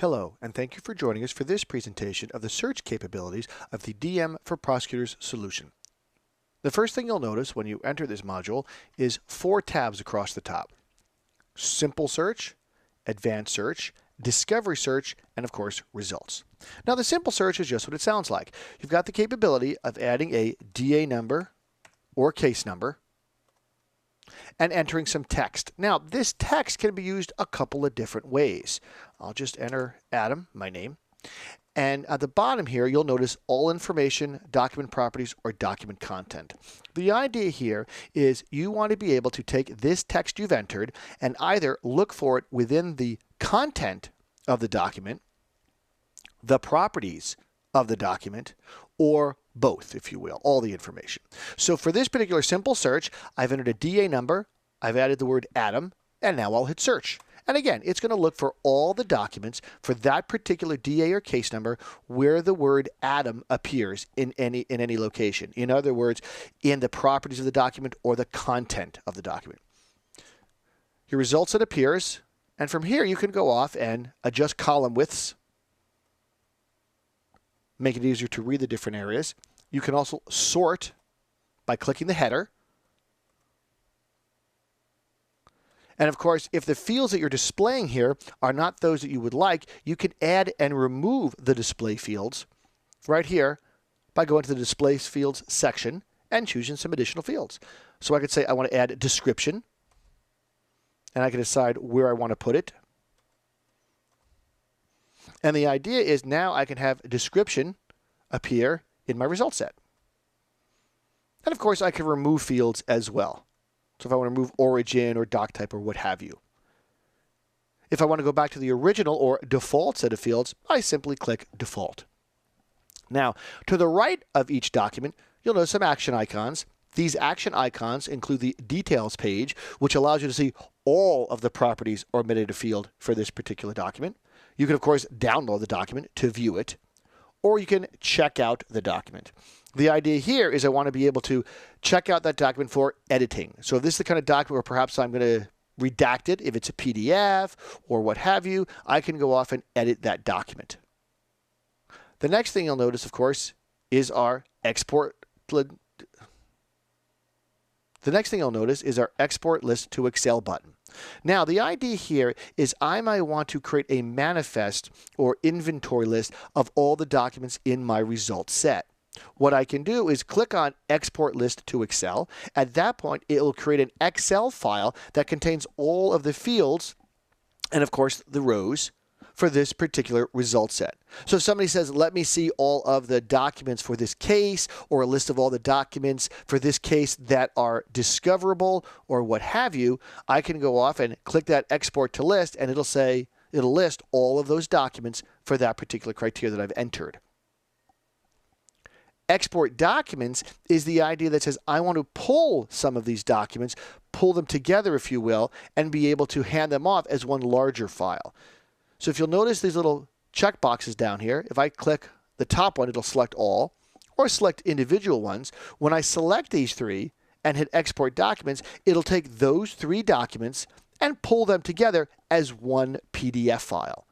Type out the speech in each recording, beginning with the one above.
Hello, and thank you for joining us for this presentation of the search capabilities of the DM for Prosecutors solution. The first thing you'll notice when you enter this module is 4 tabs across the top. Simple Search, Advanced Search, Discovery Search, and of course, Results. Now the Simple Search is just what it sounds like. You've got the capability of adding a DA number or case number and entering some text. Now, this text can be used a couple of different ways. I'll just enter Adam, my name. And at the bottom here, you'll notice all information, document properties, or document content. The idea here is you want to be able to take this text you've entered and either look for it within the content of the document, the properties of the document, or both, if you will, all the information. So for this particular simple search, I've entered a DA number, I've added the word Adam, and now I'll hit search. And again, it's going to look for all the documents for that particular DA or case number where the word Adam appears in any location. In other words, in the properties of the document or the content of the document. Your results, it appears, and from here you can go off and adjust column widths, make it easier to read the different areas. You can also sort by clicking the header. And of course, if the fields that you're displaying here are not those that you would like, you can add and remove the display fields right here by going to the Display Fields section and choosing some additional fields. So I could say I want to add description, and I can decide where I want to put it. And the idea is now I can have description appear in my result set. And of course, I can remove fields as well. So if I want to remove origin or doc type or what have you. If I want to go back to the original or default set of fields, I simply click default. Now, to the right of each document, you'll notice some action icons. These action icons include the details page, which allows you to see all of the properties or metadata field for this particular document. You can, of course, download the document to view it, or you can check out the document. The idea here is I want to be able to check out that document for editing. So if this is the kind of document where perhaps I'm going to redact it, if it's a PDF or what have you, I can go off and edit that document. The next thing you'll notice, of course, is our export. The next thing you'll notice is our export list to Excel button. Now, the idea here is I might want to create a manifest or inventory list of all the documents in my result set. What I can do is click on Export List to Excel. At that point, it will create an Excel file that contains all of the fields and, of course, the rows for this particular result set. So if somebody says, let me see all of the documents for this case, or a list of all the documents for this case that are discoverable, or what have you, I can go off and click that Export to List, and it'll list all of those documents for that particular criteria that I've entered. Export documents is the idea that says I want to pull some of these documents, pull them together, if you will, and be able to hand them off as one larger file. So if you'll notice these little check boxes down here, if I click the top one, it'll select all, or select individual ones. When I select these 3 and hit Export Documents, it'll take those 3 documents and pull them together as one PDF file.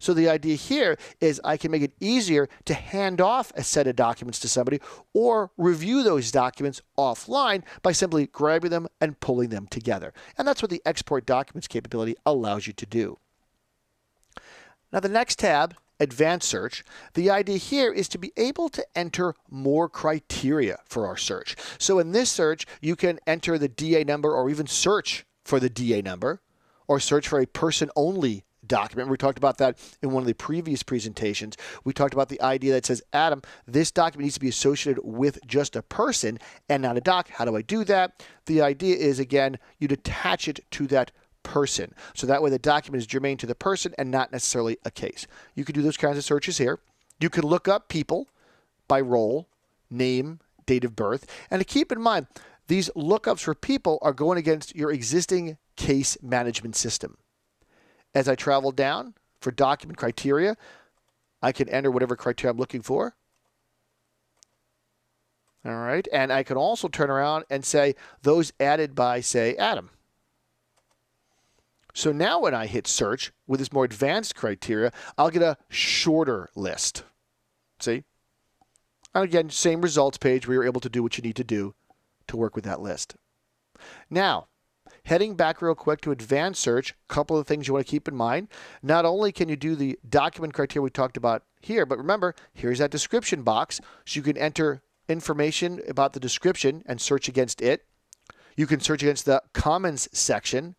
So the idea here is I can make it easier to hand off a set of documents to somebody or review those documents offline by simply grabbing them and pulling them together. And that's what the Export Documents capability allows you to do. Now the next tab, Advanced Search, the idea here is to be able to enter more criteria for our search. So in this search, you can enter the DA number or even search for the DA number or search for a person-only document. We talked about that in one of the previous presentations. We talked about the idea that says, Adam, this document needs to be associated with just a person and not a doc. How do I do that? The idea is, again, you'd attach it to that person. So that way the document is germane to the person and not necessarily a case. You can do those kinds of searches here. You can look up people by role, name, date of birth. And to keep in mind, these lookups for people are going against your existing case management system. As I travel down for document criteria, I can enter whatever criteria I'm looking for. All right. And I can also turn around and say those added by, say, Adam. So now when I hit search with this more advanced criteria, I'll get a shorter list. See? And again, same results page where you're able to do what you need to do to work with that list. Now, heading back real quick to advanced search, a couple of things you want to keep in mind. Not only can you do the document criteria we talked about here, but remember, here's that description box, so you can enter information about the description and search against it. You can search against the comments section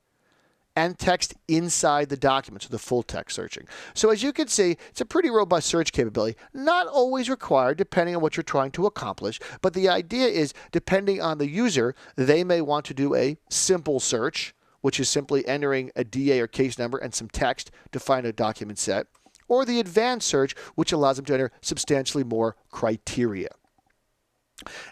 and text inside the document, so the full text searching. So as you can see, it's a pretty robust search capability, not always required depending on what you're trying to accomplish, but the idea is depending on the user, they may want to do a simple search, which is simply entering a DA or case number and some text to find a document set, or the advanced search, which allows them to enter substantially more criteria.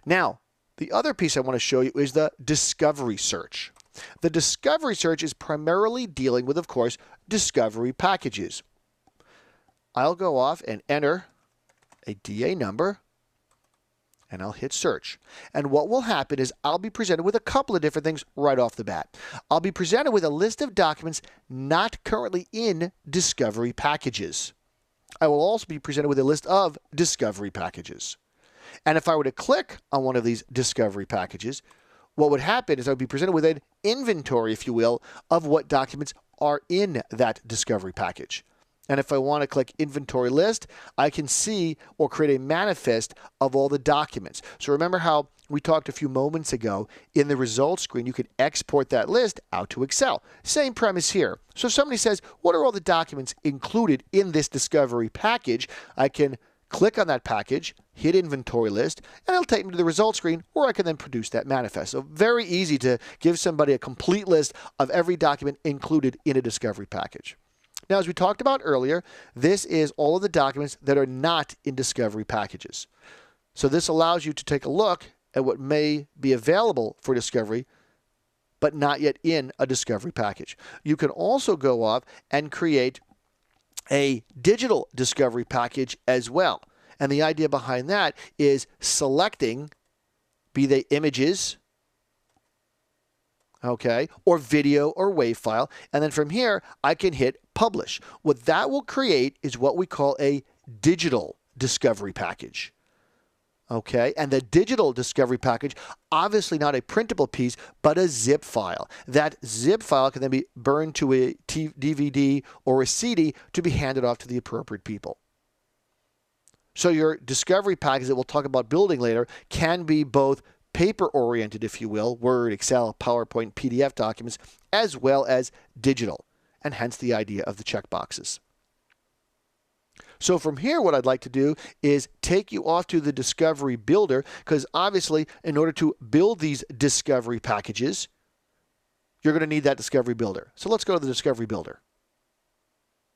Now, the other piece I want to show you is the discovery search. The discovery search is primarily dealing with, of course, discovery packages. I'll go off and enter a DA number, and I'll hit search. And what will happen is I'll be presented with a couple of different things right off the bat. I'll be presented with a list of documents not currently in discovery packages. I will also be presented with a list of discovery packages. And if I were to click on one of these discovery packages, what would happen is I would be presented with an inventory, if you will, of what documents are in that discovery package. And if I want to click inventory list, I can see or create a manifest of all the documents. So remember how we talked a few moments ago in the results screen, you could export that list out to Excel. Same premise here. So if somebody says, what are all the documents included in this discovery package? I can click on that package, hit inventory list, and it'll take me to the results screen where I can then produce that manifest. So very easy to give somebody a complete list of every document included in a discovery package. Now, as we talked about earlier, this is all of the documents that are not in discovery packages. So this allows you to take a look at what may be available for discovery, but not yet in a discovery package. You can also go off and create a digital discovery package as well. And the idea behind that is selecting, be they images, okay, or video or WAV file, and then from here I can hit publish. What that will create is what we call a digital discovery package. Okay, and the digital discovery package, obviously not a printable piece, but a zip file. That zip file can then be burned to a DVD or a CD to be handed off to the appropriate people. So your discovery package that we'll talk about building later can be both paper-oriented, if you will, Word, Excel, PowerPoint, PDF documents, as well as digital, and hence the idea of the checkboxes. So from here, what I'd like to do is take you off to the Discovery Builder, because obviously, in order to build these discovery packages, you're going to need that Discovery Builder. So let's go to the Discovery Builder.